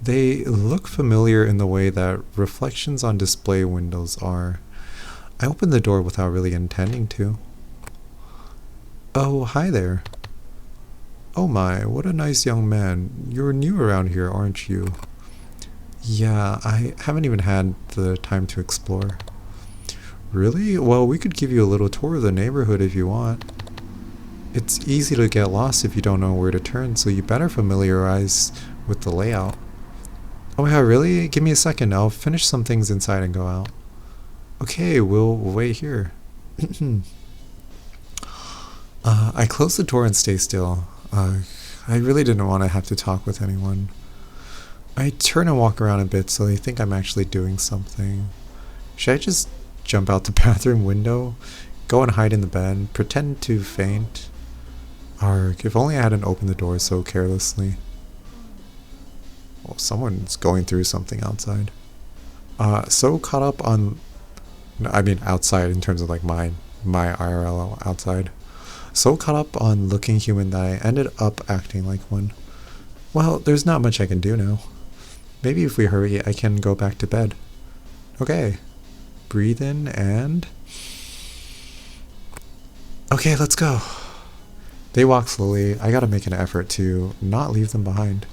They look familiar in the way that reflections on display windows are. I opened the door without really intending to. Oh, hi there. Oh my, what a nice young man. You're new around here, aren't you? Yeah, I haven't even had the time to explore. Really? Well, we could give you a little tour of the neighborhood if you want. It's easy to get lost if you don't know where to turn, so you better familiarize with the layout. Oh yeah, really? Give me a second. I'll finish some things inside and go out. Okay, we'll wait here. I close the door and stay still. I really didn't want to have to talk with anyone. I turn and walk around a bit so they think I'm actually doing something. Should I just jump out the bathroom window? Go and hide in the bed? Pretend to faint? Arg, if only I hadn't opened the door so carelessly. Well, someone's going through something outside. So caught up on... I mean outside in terms of like my IRL outside. So caught up on looking human that I ended up acting like one. Well, there's not much I can do now. Maybe if we hurry, I can go back to bed. Okay. Breathe in and... Okay, let's go. They walk slowly. I gotta make an effort to not leave them behind.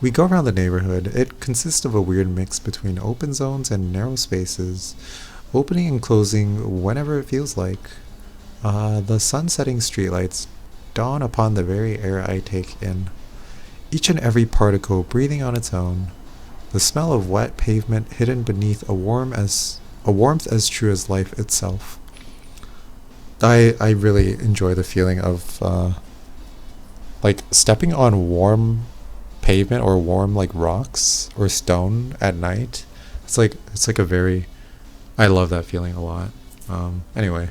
We go around the neighborhood. It consists of a weird mix between open zones and narrow spaces, opening and closing whenever it feels like. The sun-setting streetlights dawn upon the very air I take in, each and every particle breathing on its own. The smell of wet pavement hidden beneath a warmth as true as life itself. I really enjoy the feeling of like stepping on warm pavement or warm like rocks or stone at night. It's like a very... I love that feeling a lot. Anyway,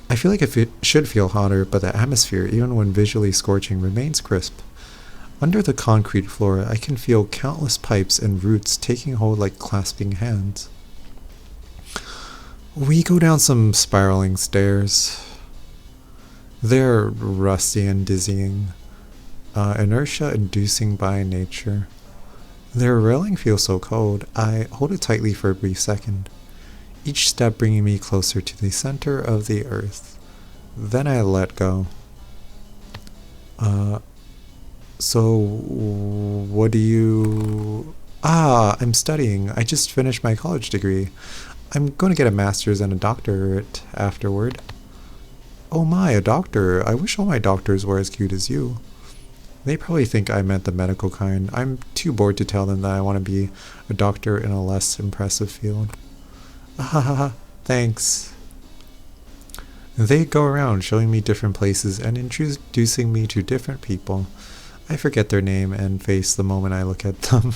I feel like it should feel hotter, but the atmosphere, even when visually scorching, remains crisp. Under the concrete floor, I can feel countless pipes and roots taking hold like clasping hands. We go down some spiraling stairs. They're rusty and dizzying, inertia inducing by nature. Their railing feels so cold, I hold it tightly for a brief second, each step bringing me closer to the center of the earth. Then I let go. So what do you... I'm studying. I just finished my college degree. I'm going to get a master's and a doctorate afterward. Oh my, a doctor. I wish all my doctors were as cute as you. They probably think I meant the medical kind. I'm too bored to tell them that I want to be a doctor in a less impressive field. Ah, thanks. They go around showing me different places and introducing me to different people. I forget their name and face the moment I look at them.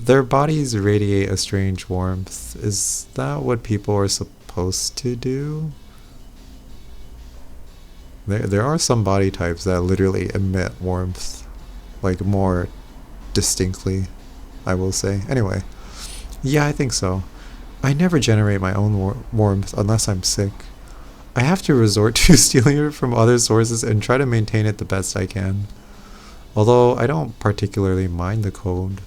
Their bodies radiate a strange warmth. Is that what people are supposed to do? There are some body types that literally emit warmth, like more distinctly, I will say. Anyway, yeah, I think so. I never generate my own warmth unless I'm sick. I have to resort to stealing it from other sources and try to maintain it the best I can. Although I don't particularly mind the cold.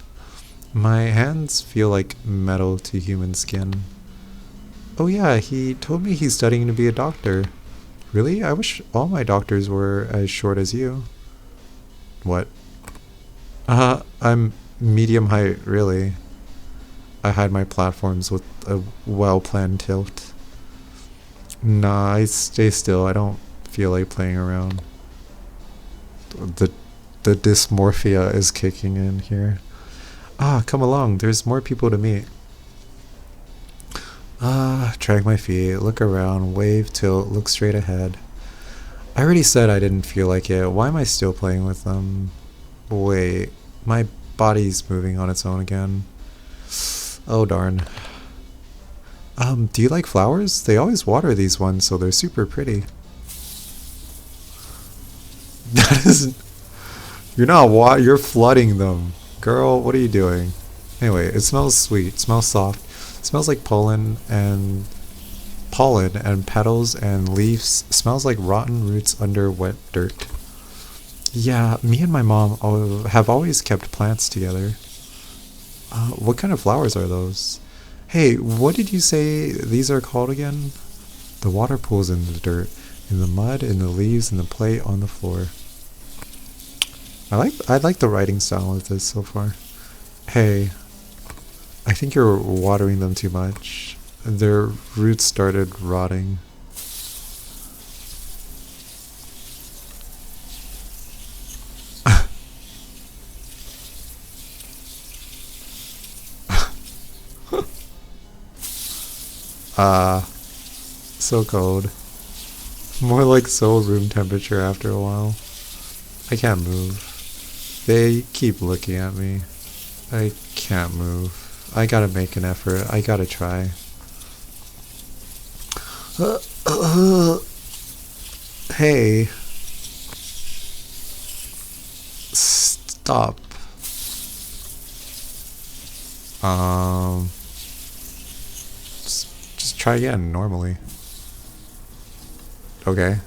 My hands feel like metal to human skin. Oh yeah, he told me he's studying to be a doctor. Really? I wish all my doctors were as short as you. What? I'm medium height, really. I hide my platforms with a well-planned tilt. Nah, I stay still. I don't feel like playing around. The dysmorphia is kicking in here. Come along. There's more people to meet. Drag my feet, look around, wave, tilt, look straight ahead. I already said I didn't feel like it. Why am I still playing with them? Wait, my body's moving on its own again. Oh darn. Do you like flowers? They always water these ones, so they're super pretty. That isn't... You're not you're flooding them. Girl, what are you doing? Anyway, it smells sweet, smells soft. It smells like pollen and petals and leaves. It smells like rotten roots under wet dirt. Yeah, me and my mom have always kept plants together. What kind of flowers are those? Hey, what did you say these are called again? The water pools in the dirt, in the mud, in the leaves, in the plate on the floor. I like the writing style of this so far. Hey, I think you're watering them too much. Their roots started rotting. So cold. More like so room temperature after a while. I can't move. They keep looking at me. I can't move. I gotta make an effort. I gotta try. Hey. Stop. Just try again, normally. Okay.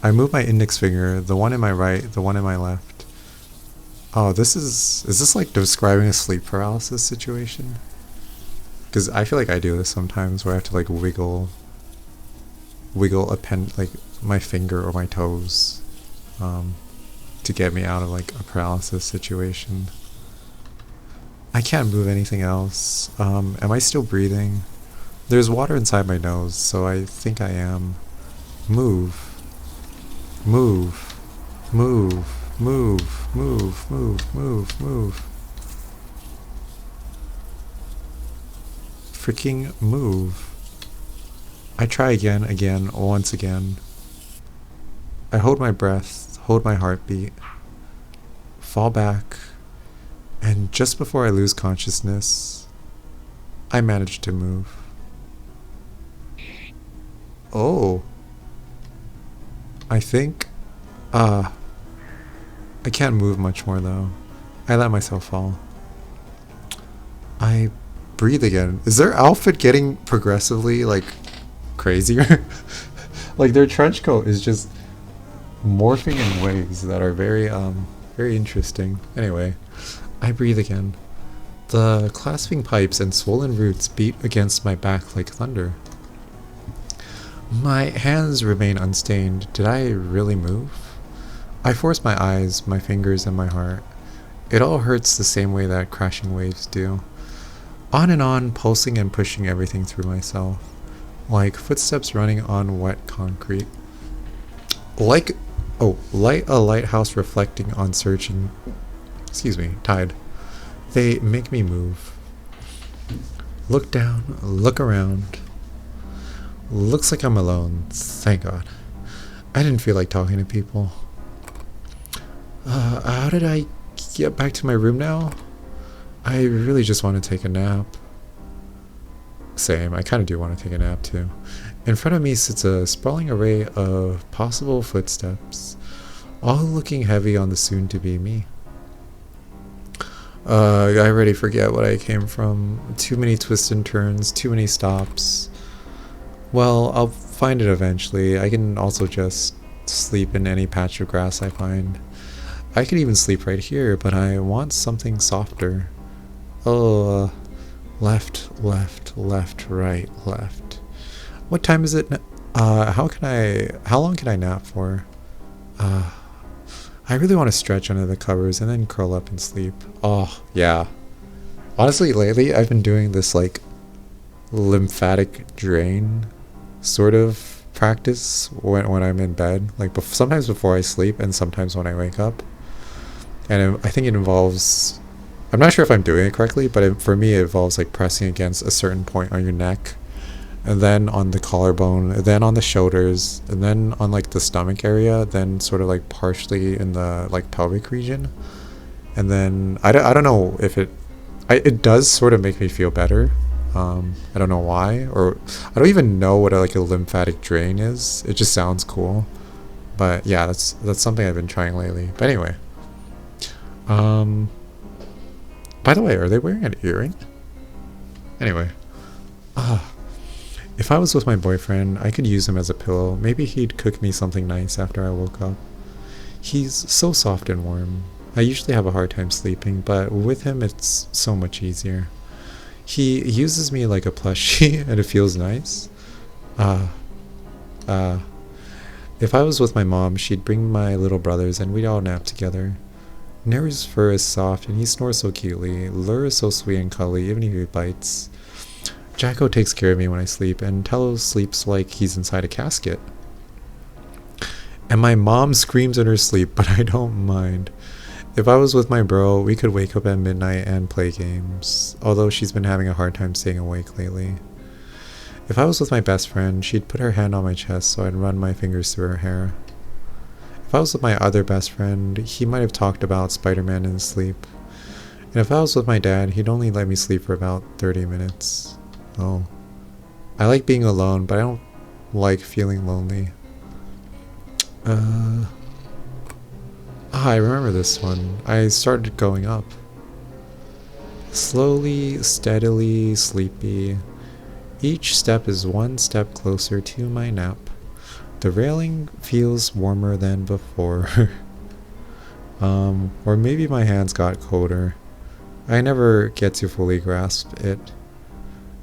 I move my index finger, the one in my right, the one in my left. Oh, is this like describing a sleep paralysis situation? Because I feel like I do this sometimes where I have to like wiggle a pen, like my finger or my toes, to get me out of like a paralysis situation. I can't move anything else. Am I still breathing? There's water inside my nose, so I think I am. Move. Move. Move. Move. Move. Move. Move. Move. Freaking move. I try again, once again. I hold my breath, hold my heartbeat, fall back, and just before I lose consciousness, I manage to move. Oh. I think, I can't move much more though. I let myself fall. I breathe again. Is their outfit getting progressively, like, crazier? Like, their trench coat is just morphing in ways that are very, very interesting. Anyway, I breathe again. The clasping pipes and swollen roots beat against my back like thunder. My hands remain unstained. Did I really move? I force my eyes, my fingers, and my heart. It all hurts the same way that crashing waves do. On and on, pulsing and pushing everything through myself. Like footsteps running on wet concrete. Like a lighthouse reflecting on surging, tide. They make me move. Look down, look around. Looks like I'm alone, thank God. I didn't feel like talking to people. How did I get back to my room now? I really just want to take a nap. Same, I kind of do want to take a nap too. In front of me sits a sprawling array of possible footsteps, all looking heavy on the soon-to-be me. I already forget what I came from. Too many twists and turns, too many stops. Well, I'll find it eventually. I can also just sleep in any patch of grass I find. I could even sleep right here, but I want something softer. Oh, left, right, left. What time is it? How long can I nap for? I really want to stretch under the covers and then curl up and sleep. Oh, yeah. Honestly, lately I've been doing this like lymphatic drain sort of practice when I'm in bed, like sometimes before I sleep and sometimes when I wake up. And I think it involves, I'm not sure if I'm doing it correctly, but for me it involves like pressing against a certain point on your neck, and then on the collarbone, and then on the shoulders, and then on like the stomach area, then sort of like partially in the like pelvic region. And then I don't know if it does sort of make me feel better. I don't know why, or I don't even know what a lymphatic drain is. It just sounds cool, but yeah, that's something I've been trying lately. But anyway, by the way, are they wearing an earring? Anyway, if I was with my boyfriend, I could use him as a pillow. Maybe he'd cook me something nice after I woke up. He's so soft and warm. I usually have a hard time sleeping, but with him it's so much easier. He uses me like a plushie and it feels nice. Uh, uh, if I was with my mom, she'd bring my little brothers and we'd all nap together. Neru's fur is soft and he snores so cutely. Lure is so sweet and cuddly even if he bites. Jacko takes care of me when I sleep, and Tello sleeps like he's inside a casket. And my mom screams in her sleep, but I don't mind. If I was with my bro, we could wake up at midnight and play games, although she's been having a hard time staying awake lately. If I was with my best friend, she'd put her hand on my chest so I'd run my fingers through her hair. If I was with my other best friend, he might have talked about Spider-Man in his sleep. And if I was with my dad, he'd only let me sleep for about 30 minutes. Oh. I like being alone, but I don't like feeling lonely. I remember this one. I started going up. Slowly, steadily, sleepy. Each step is one step closer to my nap. The railing feels warmer than before. Or maybe my hands got colder. I never get to fully grasp it.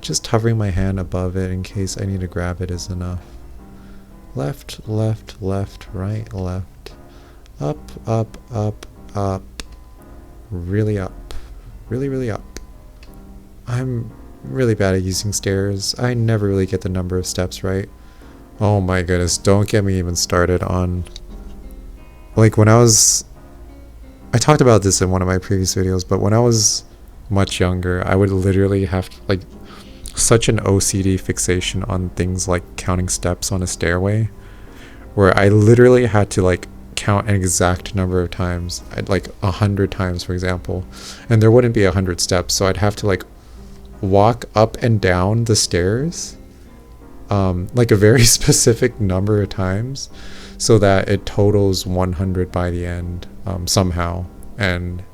Just hovering my hand above it in case I need to grab it is enough. Left, left, left, right, left. Up, up, up, up. Really up. Really, really up. I'm really bad at using stairs. I never really get the number of steps right. Oh my goodness, don't get me even started on... Like when I talked about this in one of my previous videos, but when I was much younger, I would literally have like such an OCD fixation on things like counting steps on a stairway, where I literally had to like count an exact number of times. I'd like 100 times, for example, and there wouldn't be 100 steps, so I'd have to like walk up and down the stairs like a very specific number of times so that it totals 100 by the end somehow. And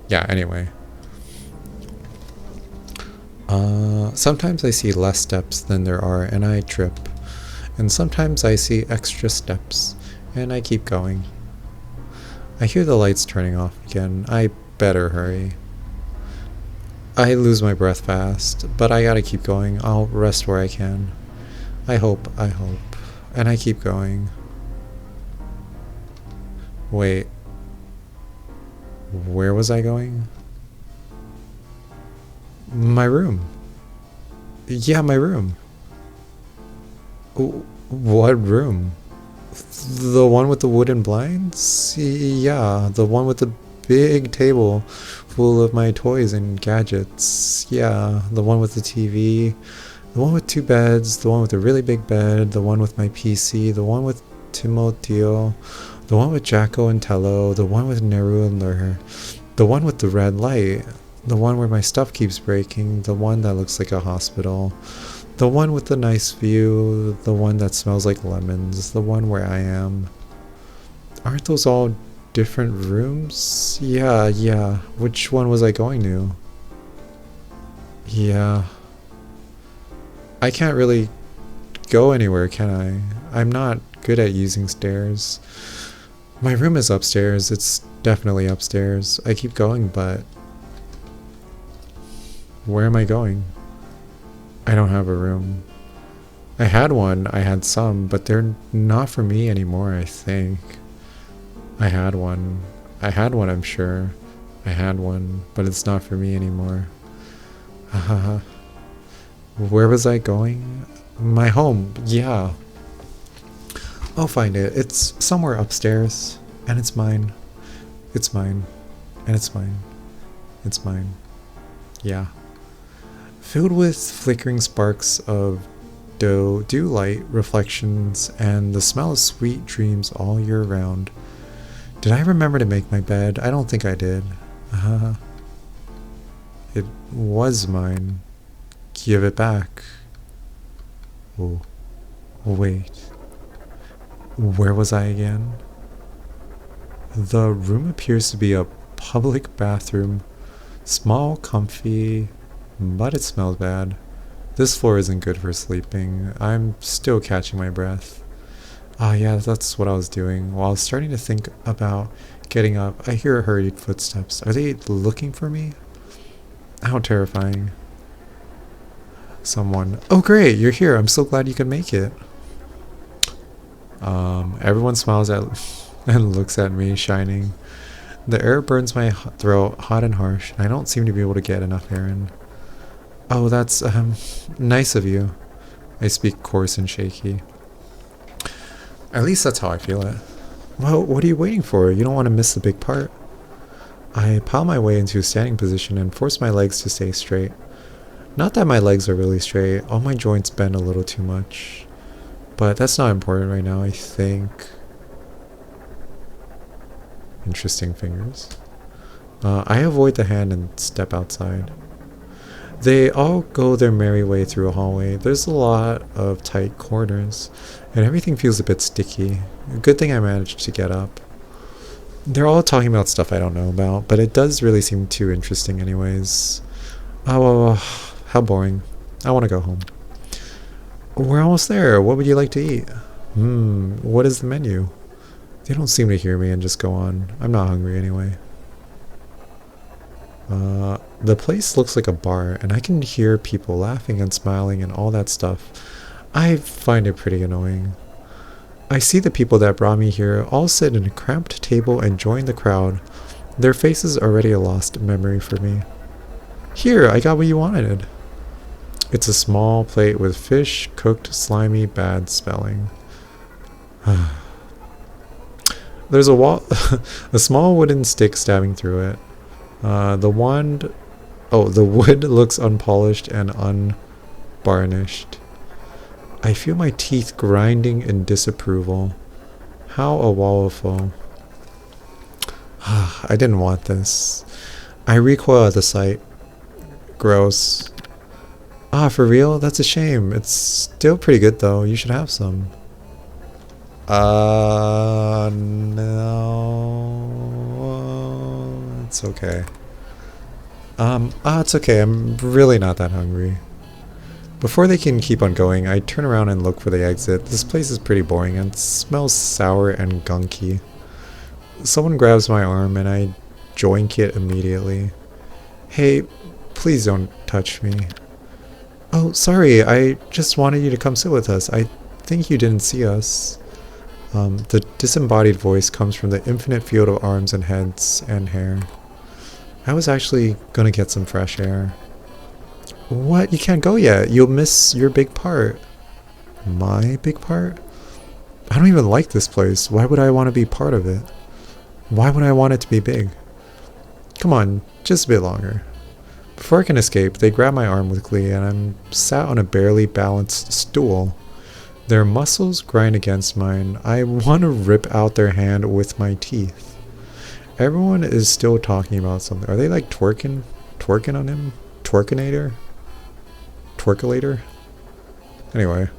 yeah, anyway, sometimes I see less steps than there are and I trip, and sometimes I see extra steps and I keep going. I hear the lights turning off again. I better hurry. I lose my breath fast, but I gotta keep going. I'll rest where I can. I hope. And I keep going. Wait. Where was I going? My room. Yeah, my room. What room? The one with the wooden blinds? Yeah, the one with the big table full of my toys and gadgets. Yeah, the one with the TV. The one with 2 beds, the one with a really big bed, the one with my PC, the one with Timoteo, the one with Jacko and Tello, the one with Neru and Lur, the one with the red light, the one where my stuff keeps breaking, the one that looks like a hospital, the one with the nice view, the one that smells like lemons, the one where I am. Aren't those all different rooms? Yeah. Which one was I going to? Yeah. I can't really go anywhere, can I? I'm not good at using stairs. My room is upstairs. It's definitely upstairs. I keep going, but... where am I going? I don't have a room. I had one. I had some, but they're not for me anymore, I think. I had one, I'm sure. I had one, but it's not for me anymore. Haha. Where was I going? My home, yeah. I'll find it. It's somewhere upstairs. And it's mine. It's mine. And it's mine. It's mine. Yeah. Filled with flickering sparks of dew light reflections and the smell of sweet dreams all year round. Did I remember to make my bed? I don't think I did. It was mine. Give it back. Oh, wait. Where was I again? The room appears to be a public bathroom. Small, comfy, but it smells bad. This floor isn't good for sleeping. I'm still catching my breath. Ah, yeah, that's what I was doing. While I was starting to think about getting up, I hear hurried footsteps. Are they looking for me? How terrifying. Someone. Oh, great, you're here. I'm so glad you could make it. Everyone smiles at and looks at me, shining. The air burns my throat hot and harsh, and I don't seem to be able to get enough air in. Oh, that's, nice of you. I speak coarse and shaky. At least that's how I feel it. Well, what are you waiting for? You don't want to miss the big part. I pile my way into a standing position and force my legs to stay straight. Not that my legs are really straight, all my joints bend a little too much. But that's not important right now, I think. Interesting fingers. I avoid the hand and step outside. They all go their merry way through a hallway. There's a lot of tight corners, and everything feels a bit sticky. Good thing I managed to get up. They're all talking about stuff I don't know about, but it does really seem too interesting anyways. Oh, how boring. I want to go home. We're almost there. What would you like to eat? What is the menu? They don't seem to hear me and just go on. I'm not hungry anyway. The place looks like a bar, and I can hear people laughing and smiling and all that stuff. I find it pretty annoying. I see the people that brought me here all sit in a cramped table and join the crowd. Their faces are already a lost memory for me. Here, I got what you wanted. It's a small plate with fish, cooked, slimy, bad spelling. There's a small wooden stick stabbing through it. The wood looks unpolished and unvarnished. I feel my teeth grinding in disapproval. How woeful. I didn't want this. I recoil at the sight. Gross. For real? That's a shame. It's still pretty good though. You should have some. No. It's okay. It's okay. I'm really not that hungry. Before they can keep on going, I turn around and look for the exit. This place is pretty boring and smells sour and gunky. Someone grabs my arm and I joink it immediately. Hey, please don't touch me. Oh, sorry, I just wanted you to come sit with us. I think you didn't see us. The disembodied voice comes from the infinite field of arms and heads and hair. I was actually gonna get some fresh air. What? You can't go yet. You'll miss your big part. My big part? I don't even like this place. Why would I want to be part of it? Why would I want it to be big? Come on, just a bit longer. Before I can escape, they grab my arm with glee and I'm sat on a barely balanced stool. Their muscles grind against mine. I want to rip out their hand with my teeth. Everyone is still talking about something. Are they like twerking? Twerking on him? Twerkinator? Twerkulator? Anyway,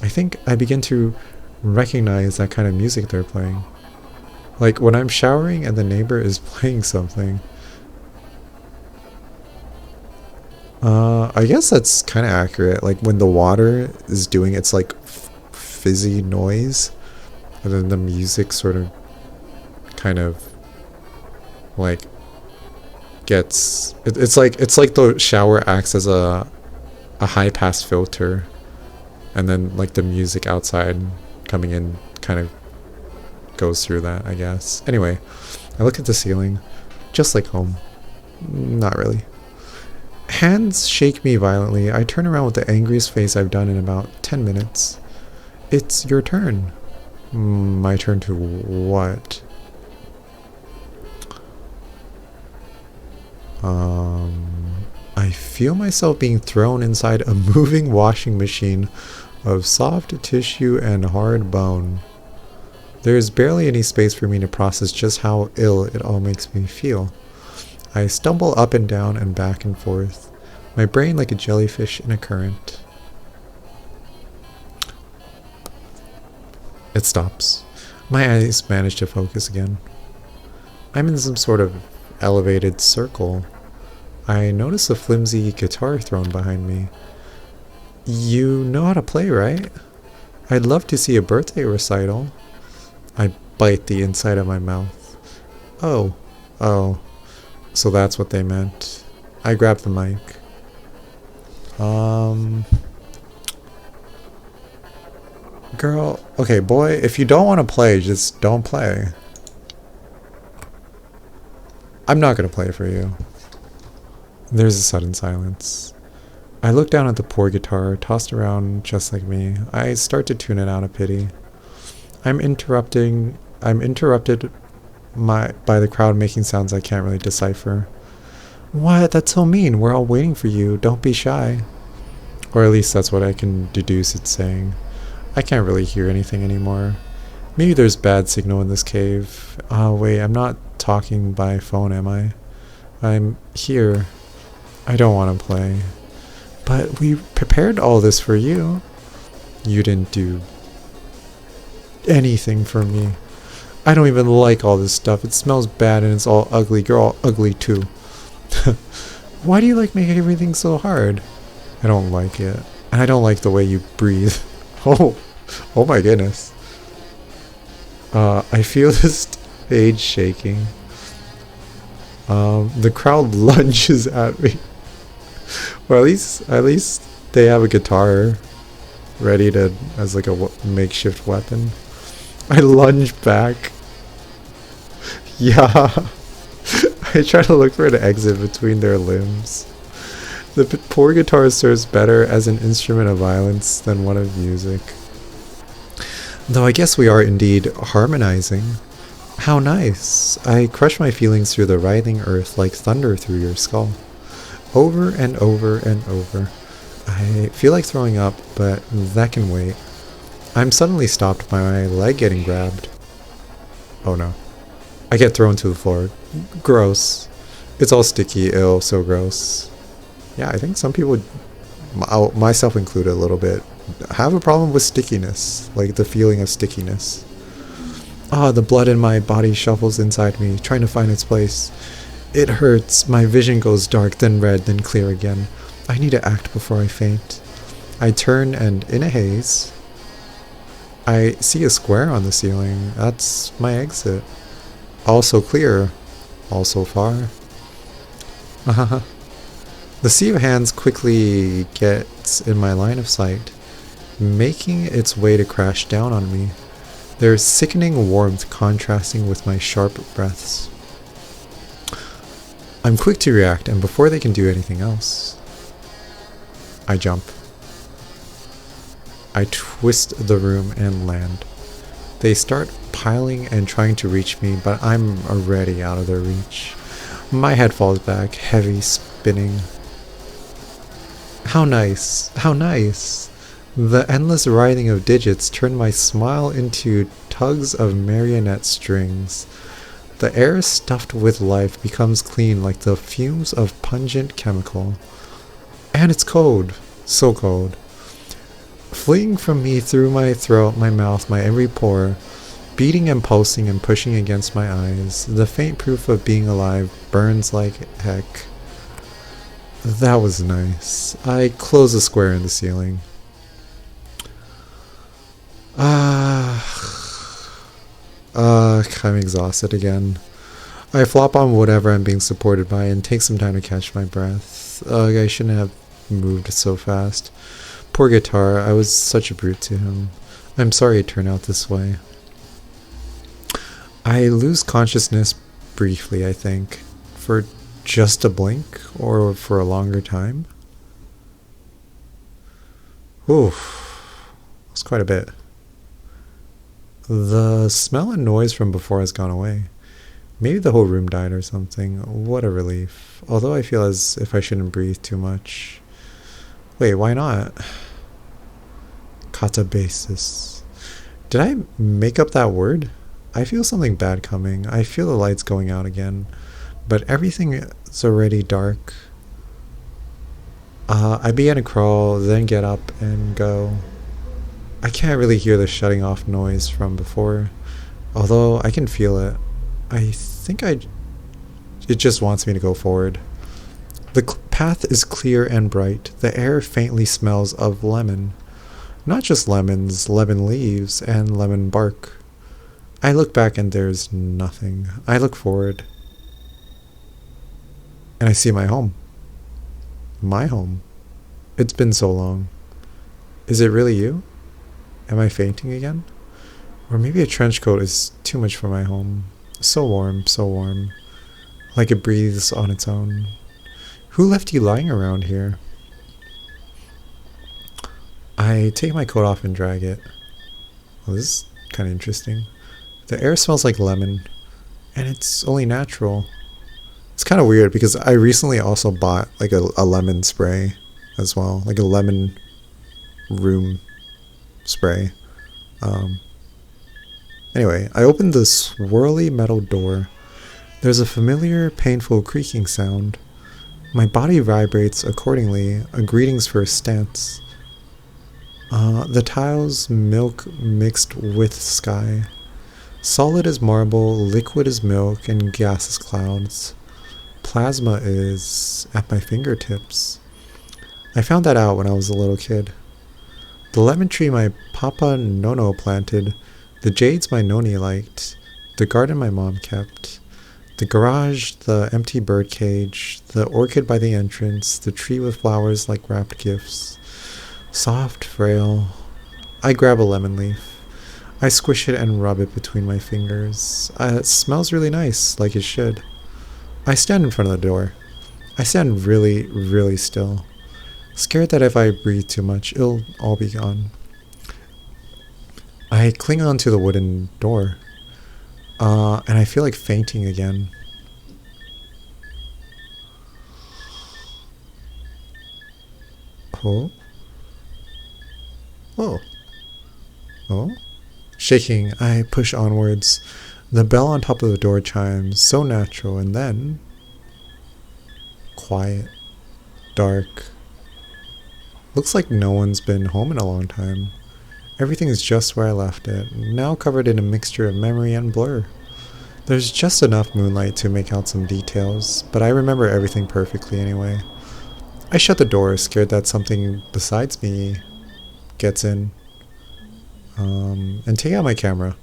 I think I begin to recognize that kind of music they're playing. Like when I'm showering and the neighbor is playing something. I guess that's kind of accurate. Like when the water is doing its like fizzy noise, and then the music sort of kind of like gets it's like the shower acts as a high pass filter, and then like the music outside coming in kind of goes through that, I guess. Anyway, I look at the ceiling, just like home. Not really. Hands shake me violently. I turn around with the angriest face I've done in about 10 minutes. It's your turn. My turn to what? I feel myself being thrown inside a moving washing machine of soft tissue and hard bone. There is barely any space for me to process just how ill it all makes me feel. I stumble up and down and back and forth, my brain like a jellyfish in a current. It stops. My eyes manage to focus again. I'm in some sort of elevated circle. I notice a flimsy guitar thrown behind me. You know how to play, right? I'd love to see a birthday recital. I bite the inside of my mouth. Oh, oh, so that's what they meant. I grab the mic. Girl, okay, boy, if you don't want to play, just don't play. I'm not gonna play for you. There's a sudden silence. I look down at the poor guitar, tossed around just like me. I start to tune it out of pity. I'm interrupted by the crowd making sounds I can't really decipher. What? That's so mean. We're all waiting for you. Don't be shy. Or at least that's what I can deduce it's saying. I can't really hear anything anymore. Maybe there's bad signal in this cave. Oh wait, I'm not talking by phone, am I? I'm here. I don't want to play. But we prepared all this for you. You didn't do anything for me. I don't even like all this stuff. It smells bad and it's all ugly. You're all ugly too. Why do you like making everything so hard? I don't like it. And I don't like the way you breathe. Oh my goodness. I feel the stage shaking. The crowd lunges at me. Well, at least they have a guitar ready to as like a makeshift weapon. I lunge back. Yeah. I try to look for an exit between their limbs. The poor guitar serves better as an instrument of violence than one of music. Though I guess we are indeed harmonizing. How nice. I crush my feelings through the writhing earth like thunder through your skull. Over and over and over. I feel like throwing up, but that can wait. I'm suddenly stopped by my leg getting grabbed. Oh no. I get thrown to the floor. Gross. It's all sticky, ill, so gross. Yeah, I think some people, myself included a little bit, have a problem with stickiness. Like the feeling of stickiness. Ah, the blood in my body shuffles inside me, trying to find its place. It hurts. My vision goes dark, then red, then clear again. I need to act before I faint. I turn and, in a haze, I see a square on the ceiling. That's my exit. Also clear. Also far. The sea of hands quickly gets in my line of sight, making its way to crash down on me. There's sickening warmth contrasting with my sharp breaths. I'm quick to react, and before they can do anything else, I jump. I twist the room and land. They start piling and trying to reach me, but I'm already out of their reach. My head falls back, heavy, spinning. How nice, how nice. The endless writhing of digits turn my smile into tugs of marionette strings. The air stuffed with life becomes clean like the fumes of pungent chemical. And it's cold, so cold. Fleeing from me through my throat, my mouth, my every pore, beating and pulsing and pushing against my eyes, the faint proof of being alive burns like heck. That was nice. I close a square in the ceiling. I'm exhausted again. I flop on whatever I'm being supported by and take some time to catch my breath. I shouldn't have moved so fast. Poor guitar, I was such a brute to him. I'm sorry it turned out this way. I lose consciousness briefly, I think. For just a blink, or for a longer time. Oof. That's quite a bit. The smell and noise from before has gone away. Maybe the whole room died or something. What a relief. Although I feel as if I shouldn't breathe too much. Wait, why not? Catabasis. Did I make up that word? I feel something bad coming. I feel the lights going out again. But everything is already dark. I began to crawl, then get up and go. I can't really hear the shutting off noise from before, although I can feel it. I think it just wants me to go forward. The path is clear and bright. The air faintly smells of lemon. Not just lemons, lemon leaves, and lemon bark. I look back and there's nothing. I look forward and I see my home. My home. It's been so long. Is it really you? Am I fainting again? Or maybe a trench coat is too much for my home. So warm, so warm. Like it breathes on its own. Who left you lying around here? I take my coat off and drag it. Well, this is kind of interesting. The air smells like lemon, and it's only natural. It's kind of weird because I recently also bought like a lemon spray as well, like a lemon room spray. Anyway, I opened the swirly metal door. There's a familiar, painful creaking sound. My body vibrates accordingly, a greetings for a stance. The tiles milk mixed with sky. Solid as marble, liquid as milk, and gas as clouds. Plasma is at my fingertips. I found that out when I was a little kid. The lemon tree my papa Nono planted, the jades my noni liked, the garden my mom kept, the garage, the empty bird cage, the orchid by the entrance, the tree with flowers like wrapped gifts. Soft, frail. I grab a lemon leaf. I squish it and rub it between my fingers. It smells really nice, like it should. I stand in front of the door. I stand really, really still. Scared that if I breathe too much, it'll all be gone. I cling onto the wooden door. And I feel like fainting again. Oh? Oh. Oh? Shaking, I push onwards. The bell on top of the door chimes, so natural, and then... quiet. Dark. Looks like no one's been home in a long time. Everything is just where I left it, now covered in a mixture of memory and blur. There's just enough moonlight to make out some details, but I remember everything perfectly anyway. I shut the door, scared that something besides me gets in. And take out my camera.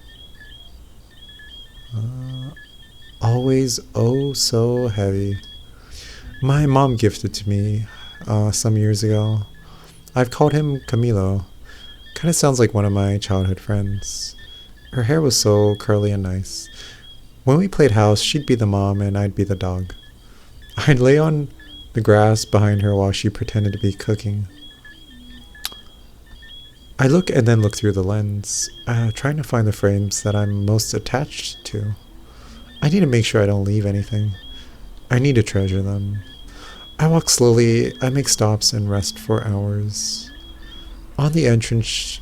Always oh so heavy. My mom gifted to me some years ago. I've called him Camilo. Kind of sounds like one of my childhood friends. Her hair was so curly and nice. When we played house, she'd be the mom and I'd be the dog. I'd lay on the grass behind her while she pretended to be cooking. I look and then look through the lens, trying to find the frames that I'm most attached to. I need to make sure I don't leave anything. I need to treasure them. I walk slowly, I make stops and rest for hours. On the entrance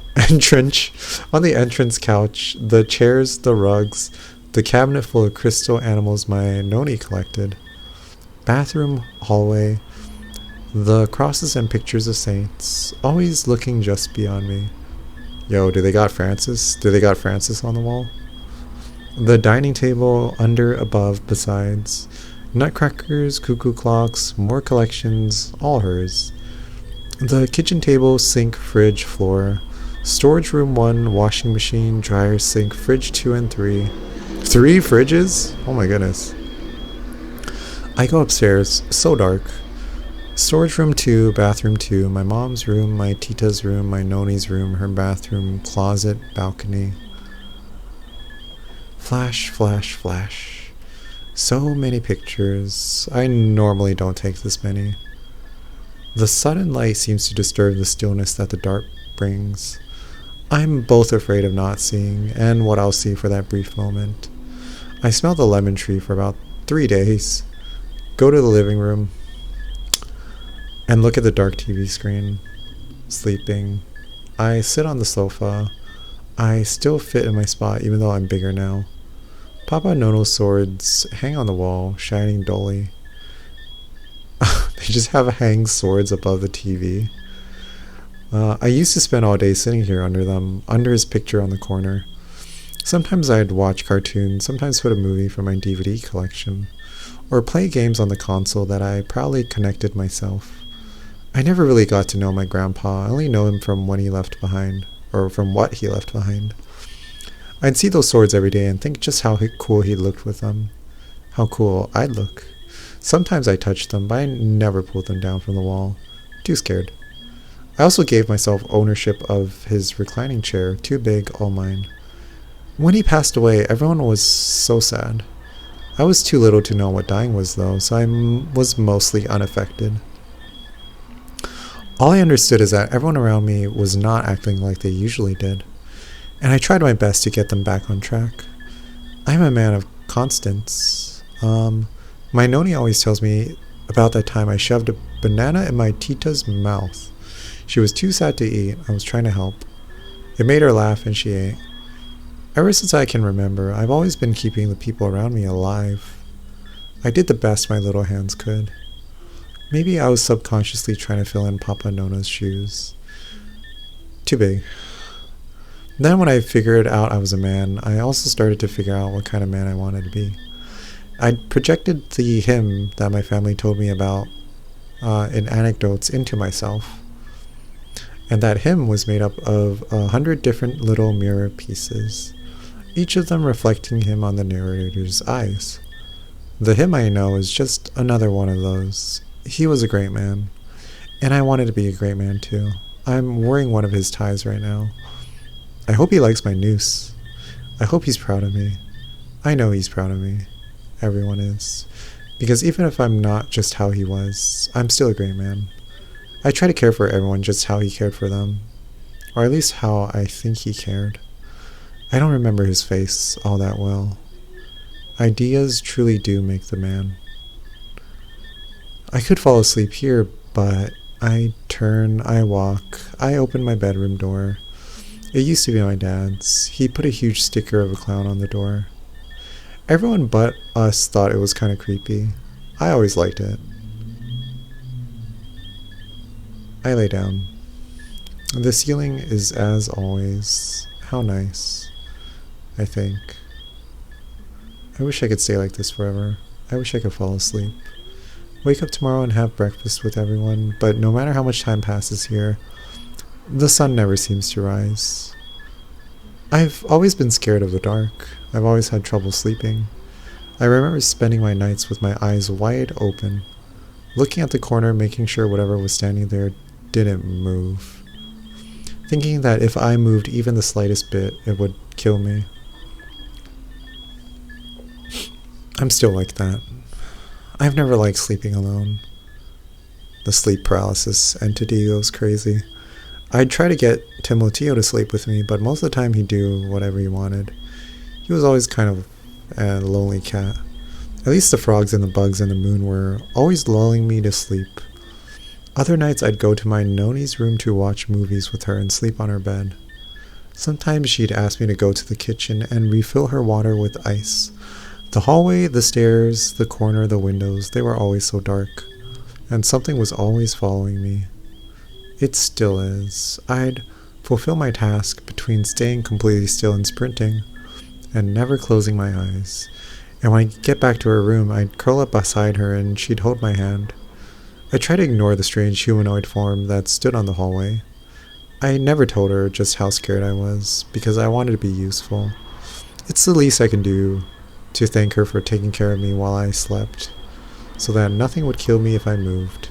couch, the chairs, the rugs, the cabinet full of crystal animals my noni collected. Bathroom, hallway, the crosses and pictures of saints, always looking just beyond me. Yo, do they got Francis? Do they got Francis on the wall? The dining table, under, above, besides. Nutcrackers, cuckoo clocks, more collections, all hers. The kitchen table, sink, fridge, floor. Storage room 1, washing machine, dryer, sink, fridge 2 and 3. 3 fridges? Oh my goodness. I go upstairs, so dark. Storage room 2, bathroom 2, my mom's room, my tita's room, my noni's room, her bathroom, closet, balcony. Flash, flash, flash. So many pictures. I normally don't take this many. The sudden light seems to disturb the stillness that the dark brings. I'm both afraid of not seeing and what I'll see for that brief moment. I smell the lemon tree for about 3 days. Go to the living room and look at the dark TV screen. Sleeping. I sit on the sofa. I still fit in my spot even though I'm bigger now. Papa Nono's swords hang on the wall, shining dully. They just have hang swords above the TV. I used to spend all day sitting here under them, under his picture on the corner. Sometimes I'd watch cartoons, sometimes put a movie from my DVD collection, or play games on the console that I proudly connected myself. I never really got to know my grandpa. I only know him from when he left behind, or from what he left behind. I'd see those swords every day and think just how cool he looked with them. How cool I'd look. Sometimes I touched them, but I never pulled them down from the wall. Too scared. I also gave myself ownership of his reclining chair, too big, all mine. When he passed away, everyone was so sad. I was too little to know what dying was, though, so I was mostly unaffected. All I understood is that everyone around me was not acting like they usually did, and I tried my best to get them back on track. I am a man of constants. My noni always tells me about that time I shoved a banana in my tita's mouth. She was too sad to eat. I was trying to help. It made her laugh and she ate. Ever since I can remember, I've always been keeping the people around me alive. I did the best my little hands could. Maybe I was subconsciously trying to fill in Papa Nona's shoes. Too big. Then when I figured out I was a man, I also started to figure out what kind of man I wanted to be. I projected the him that my family told me about in anecdotes into myself. And that him was made up of 100 different little mirror pieces, each of them reflecting him on the narrator's eyes. The him I know is just another one of those. He was a great man, and I wanted to be a great man too. I'm wearing one of his ties right now. I hope he likes my noose. I hope he's proud of me. I know he's proud of me. Everyone is. Because even if I'm not just how he was, I'm still a great man. I try to care for everyone just how he cared for them. Or at least how I think he cared. I don't remember his face all that well. Ideas truly do make the man. I could fall asleep here, but I turn, I walk, I open my bedroom door. It used to be my dad's. He put a huge sticker of a clown on the door. Everyone but us thought it was kind of creepy. I always liked it. I lay down. The ceiling is, as always, how nice, I think. I wish I could stay like this forever. I wish I could fall asleep. Wake up tomorrow and have breakfast with everyone, but no matter how much time passes here, the sun never seems to rise. I've always been scared of the dark. I've always had trouble sleeping. I remember spending my nights with my eyes wide open, looking at the corner, making sure whatever was standing there didn't move, thinking that if I moved even the slightest bit, it would kill me. I'm still like that. I've never liked sleeping alone. The sleep paralysis entity goes crazy. I'd try to get Timoteo to sleep with me, but most of the time he'd do whatever he wanted. He was always kind of a lonely cat. At least the frogs and the bugs and the moon were always lulling me to sleep. Other nights I'd go to my noni's room to watch movies with her and sleep on her bed. Sometimes she'd ask me to go to the kitchen and refill her water with ice. The hallway, the stairs, the corner, the windows, they were always so dark. And something was always following me. It still is. I'd fulfill my task between staying completely still and sprinting, and never closing my eyes. And when I'd get back to her room, I'd curl up beside her and she'd hold my hand. I tried to ignore the strange humanoid form that stood on the hallway. I never told her just how scared I was, because I wanted to be useful. It's the least I can do to thank her for taking care of me while I slept, so that nothing would kill me if I moved.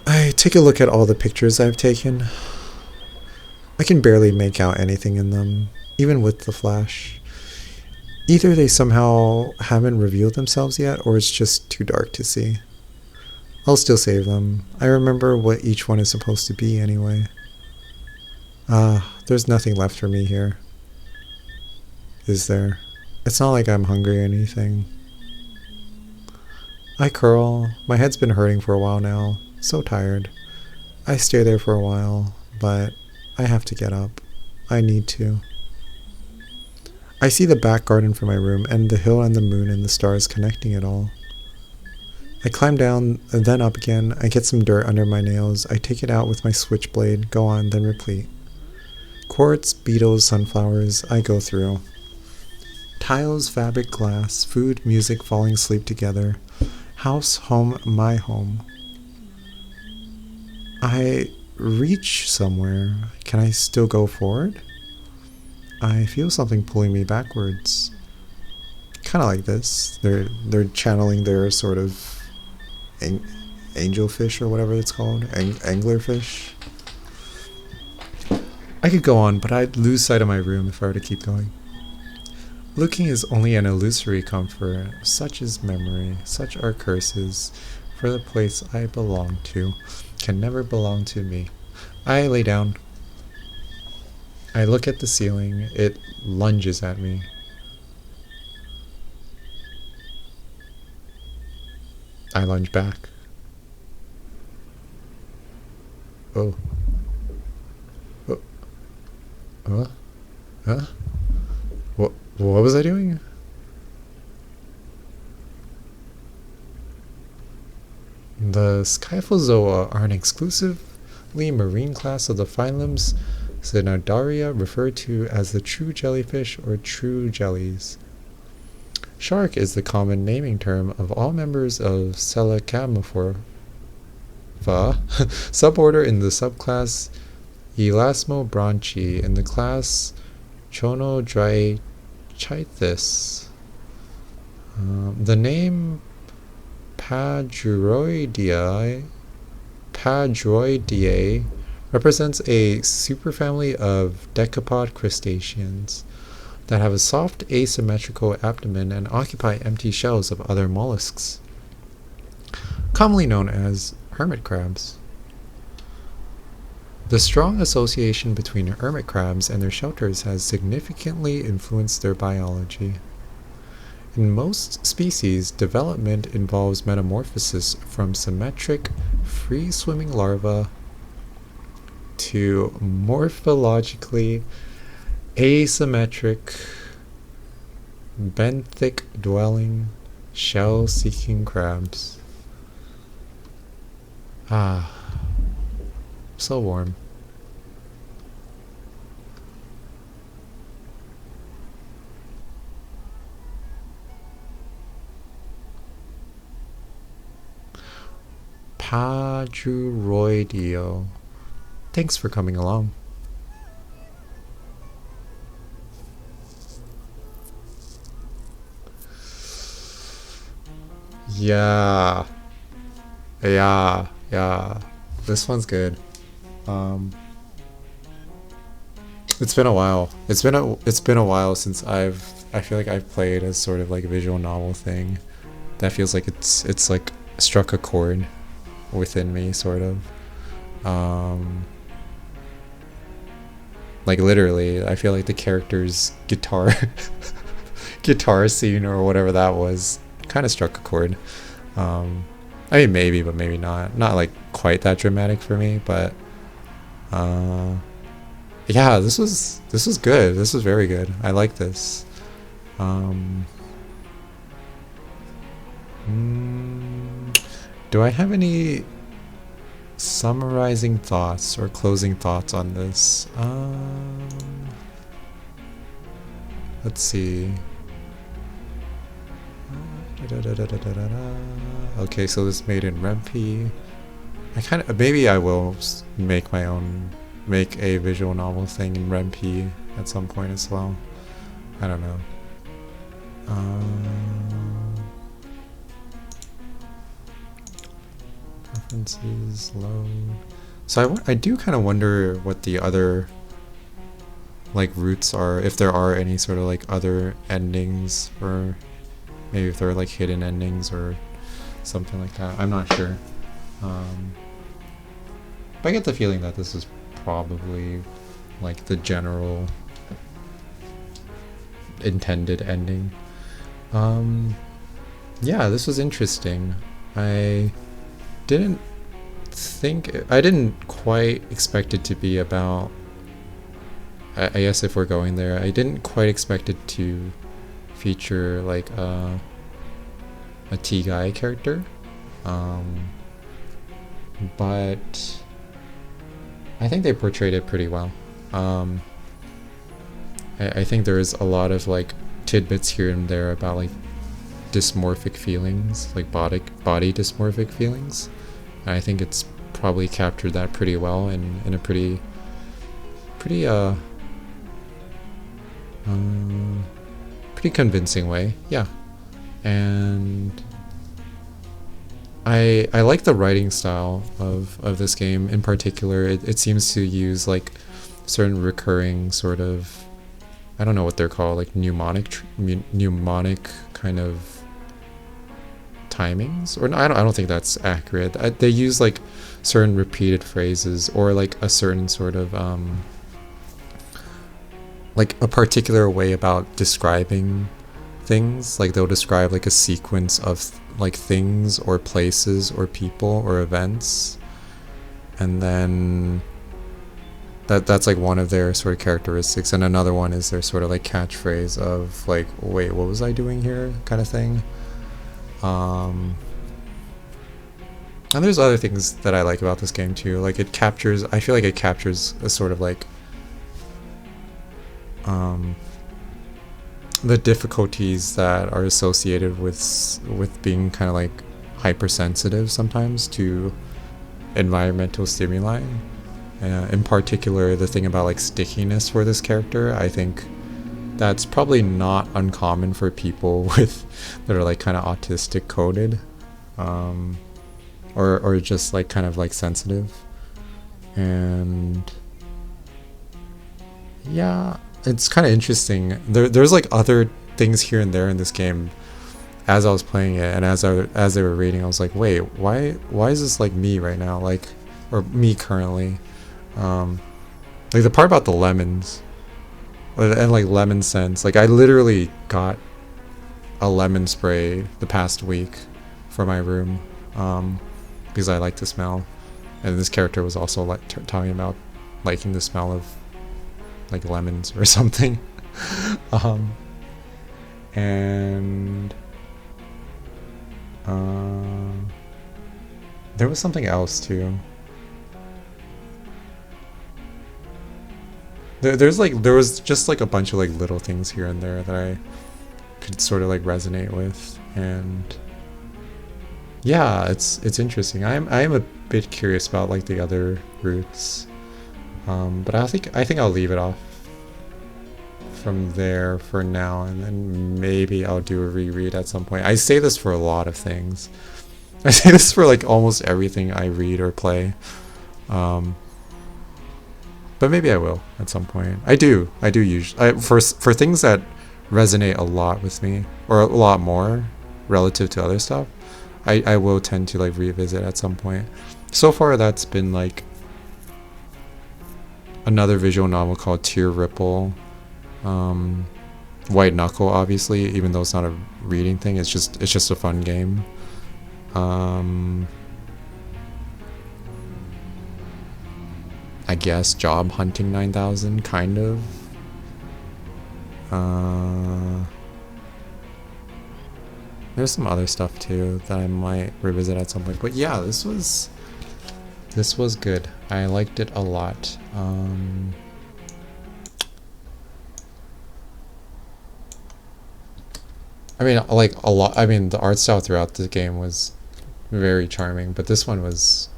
I take a look at all the pictures I've taken. I can barely make out anything in them, even with the flash. Either they somehow haven't revealed themselves yet, or it's just too dark to see. I'll still save them. I remember what each one is supposed to be anyway. There's nothing left for me here. Is there? It's not like I'm hungry or anything. I curl. My head's been hurting for a while now. So tired. I stay there for a while, but I have to get up. I need to. I see the back garden from my room, and the hill and the moon and the stars connecting it all. I climb down, and then up again. I get some dirt under my nails. I take it out with my switchblade, go on, then replete. Quartz, beetles, sunflowers, I go through. Tiles, fabric, glass, food, music, falling asleep together. House, home, my home. I reach somewhere. Can I still go forward? I feel something pulling me backwards. Kind of like this. They're channeling their sort of angelfish or whatever it's called, anglerfish. I could go on, but I'd lose sight of my room if I were to keep going. Looking is only an illusory comfort. Such is memory, such are curses. For the place I belong to can never belong to me. I lay down. I look at the ceiling. It lunges at me. I lunge back. Oh. Oh. Huh? Huh? What was I doing? The Scyphozoa are an exclusively marine class of the phylums Cnidaria, referred to as the true jellyfish or true jellies. Shark is the common naming term of all members of Selachamaphora, suborder in the subclass Elasmobranchi in the class Chonodrychithis. The name Paguroideo represents a superfamily of decapod crustaceans that have a soft asymmetrical abdomen and occupy empty shells of other mollusks, commonly known as hermit crabs. The strong association between hermit crabs and their shelters has significantly influenced their biology. In most species, development involves metamorphosis from symmetric, free-swimming larvae to morphologically asymmetric, benthic-dwelling, shell-seeking crabs. Ah, so warm. Paguroideo. Thanks for coming along. Yeah. This one's good. It's been a while. It's been a while since I feel like I've played a sort of like visual novel thing that feels like it's like struck a chord within me, sort of. Like literally, I feel like the character's guitar scene or whatever that was kind of struck a chord. I mean, maybe, but maybe not. Not like quite that dramatic for me, but yeah, this was good. This was very good. I like this. Do I have any summarizing thoughts or closing thoughts on this? Let's see. Okay, so this made in REMP. Maybe I will make a visual novel thing in REMP at some point as well. I don't know. Preferences, load. So I do kind of wonder what the other like routes are, if there are any sort of like other endings, or maybe if there are like hidden endings or something like that. I'm not sure. But I get the feeling that this is probably like the general intended ending. Yeah, this was interesting. I didn't quite expect it to be about, I guess if we're going there, I didn't quite expect it to feature like a T-guy character, but I think they portrayed it pretty well. I think there's a lot of like tidbits here and there about like dysmorphic feelings, like body dysmorphic feelings. And I think it's probably captured that pretty well in a pretty pretty convincing way. Yeah. And I like the writing style of this game in particular. It seems to use like certain recurring sort of, I don't know what they're called, like mnemonic kind of timings, or no, I don't think that's accurate. They use like certain repeated phrases, or like a certain sort of like a particular way about describing things. Like they'll describe like a sequence of like things or places or people or events, and then that's like one of their sort of characteristics, and another one is their sort of like catchphrase of like, wait, what was I doing here, kind of thing. And there's other things that I like about this game too. Like I feel like it captures a sort of like the difficulties that are associated with being kind of like hypersensitive sometimes to environmental stimuli. In particular, the thing about like stickiness for this character, I think that's probably not uncommon for people that are like kind of autistic coded, or just like kind of like sensitive. And yeah, it's kind of interesting. There's like other things here and there in this game as I was playing it, and as they were reading, I was like, wait, why is this like me right now, like, or me currently? Like the part about the lemons and like lemon scents, like I literally got a lemon spray the past week for my room, because I like the smell, and this character was also like talking about liking the smell of like lemons or something. And there was something else too. There was just like a bunch of like little things here and there that I could sort of like resonate with, and yeah, it's interesting. I am a bit curious about like the other routes, but I think I'll leave it off from there for now, and then maybe I'll do a reread at some point. I say this for a lot of things. I say this for like almost everything I read or play. But maybe I will at some point. I do usually, for things that resonate a lot with me, or a lot more relative to other stuff, I will tend to like revisit at some point. So far that's been like another visual novel called Tear Ripple, White Knuckle, obviously, even though it's not a reading thing, it's just a fun game. I guess Job Hunting 9000, kind of. There's some other stuff too that I might revisit at some point. But yeah, this was good. I liked it a lot. I mean, like a lot. I mean, the art style throughout the game was very charming, but this one was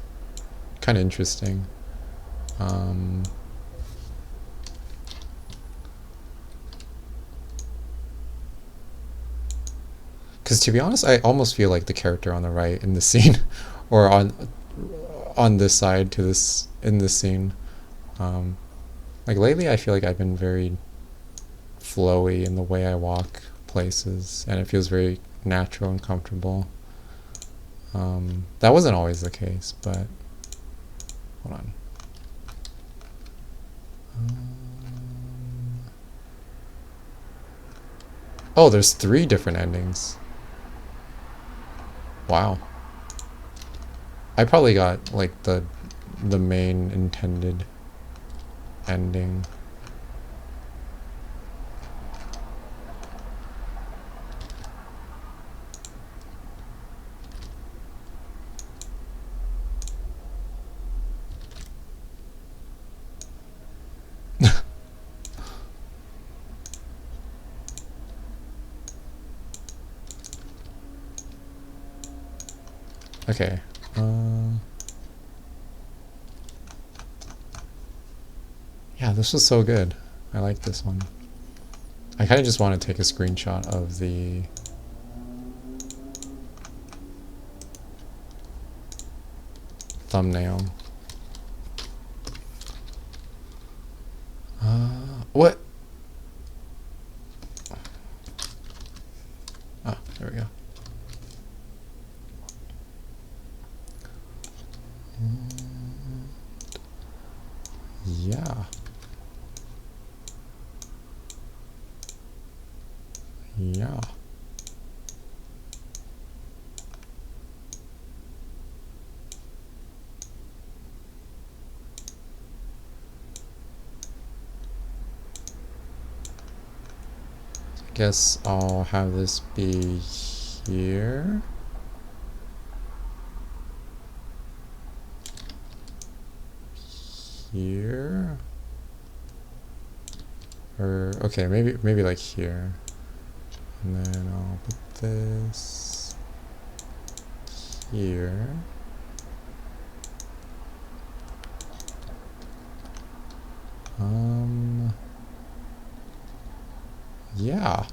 kind of interesting. Because to be honest, I almost feel like the character on the right in the scene, or on this side to this in this scene. Like lately, I feel like I've been very flowy in the way I walk places, and it feels very natural and comfortable. That wasn't always the case, but hold on. Oh, there's 3 different endings. Wow. I probably got like the main intended ending. Okay. Yeah, this was so good. I like this one. I kind of just want to take a screenshot of the thumbnail. What? Oh, there we go. Yeah. Yeah. I guess I'll have this be here. Here. Or okay, maybe like here. And then I'll put this here. Yeah.